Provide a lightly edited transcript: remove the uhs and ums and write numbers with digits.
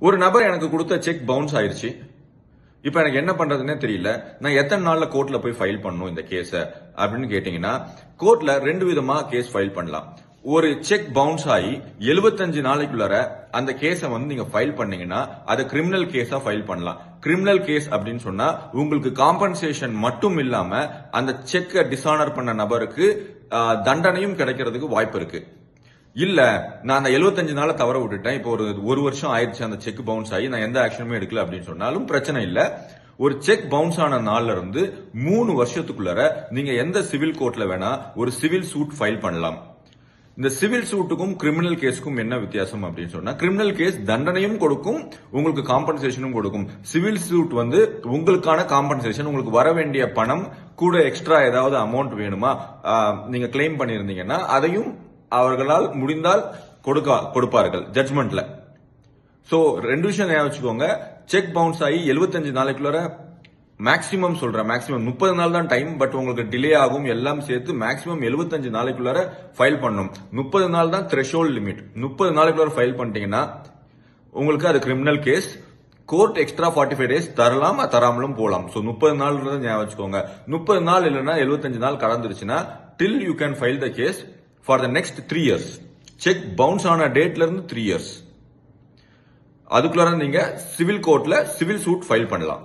ஒரு நபர் எனக்கு கொடுத்த செக் பவுன்ஸ் ஆயிருச்சு. இப்ப எனக்கு என்ன பண்றதுன்னே தெரியல. நான் எத்தனை நாள்ல கோர்ட்ல போய் ஃபைல் பண்ணணும் இந்த கேஸ அப்படின்னு கேட்டீங்கன்னா, கோர்ட்ல ரெண்டு விதமா கேஸ் ஃபைல் பண்ணலாம். ஒரு செக் பவுன்ஸ் ஆகி 75 நாளைக்குள்ளார அந்த கேஸ நீங்க ஃபைல் பண்ணீங்கன்னா அதை கிரிமினல் கேஸா ஃபைல் பண்ணலாம். கிரிமினல் கேஸ் அப்படின்னு சொன்னா உங்களுக்கு காம்பன்சேஷன் மட்டும் இல்லாம அந்த செக்கை டிஸ்ஆனர் பண்ண நபருக்கு தண்டனையும் கிடைக்கிறதுக்கு வாய்ப்பு இருக்கு. இல்ல நான் அந்த 75 நாள தவற விட்டுட்டேன், இப்போ ஒரு வருஷம் ஆயிடுச்சு அந்த செக் பவுன்ஸ் ஆகி நான் எந்த ஆக்ஷனுமே எடுக்கல அப்படின்னு சொன்னாலும் பிரச்சனை இல்ல. ஒரு செக் பவுன்ஸ் ஆன நாள்ல இருந்து 3 வருஷத்துக்குள்ளார நீங்க எந்த சிவில் கோர்ட்ல வேணா ஒரு சிவில் சூட் ஃபைல் பண்ணலாம். இந்த சிவில் சூட்டுக்கும் கிரிமினல் கேஸுக்கும் என்ன வித்தியாசம் அப்படின்னு சொன்னா, கிரிமினல் கேஸ் தண்டனையும் கொடுக்கும், உங்களுக்கு காம்பன்சேஷனும் கொடுக்கும். சிவில் சூட் உங்களுக்கான காம்பன்சேஷன், உங்களுக்கு வர வேண்டிய பணம் கூட எக்ஸ்ட்ரா ஏதாவது அமௌண்ட் வேணுமா நீங்க கிளைம் பண்ணிருந்தீங்கன்னா அதையும் அவர்களால் முடிந்தால் கொடுப்பார்கள் ஜட்மெண்ட்ல. சோ ரெண்டு விஷயம் ஞாபகம் வச்சுக்கோங்க. செக் பவுன்ஸ் ஆகி 75 நாளைக்குள்ள மேக்சிமம் சொல்றேன், மேக்சிமம் 30 நாள் தான் டைம், பட் உங்களுக்கு டிலே ஆகும், எல்லாம் சேர்த்து மேக்சிமம் 75 நாளைக்குள்ள ஃபைல் பண்ணும். 30 நாள் தான் த்ரெஷோல்ட் லிமிட். 30 நாளைக்குள்ள ஃபைல் பண்ணிட்டீங்கன்னா உங்களுக்கு அது criminal case. Court extra 45 days தரலாம், தராமலும் போலாம். சோ 30 நாள் ஞாபகம் வச்சுக்கோங்க. 30 நாள் இல்லைன்னா 75 நாள் கடந்துருச்சுன்னா till you can file the case for the next 3 years. Cheque bounce ஆன டேட்ல இருந்து 3 years. அதுக்குள்ள நீங்க சிவில் கோர்ட்ல சிவில் சூட் ஃபைல் பண்ணலாம்.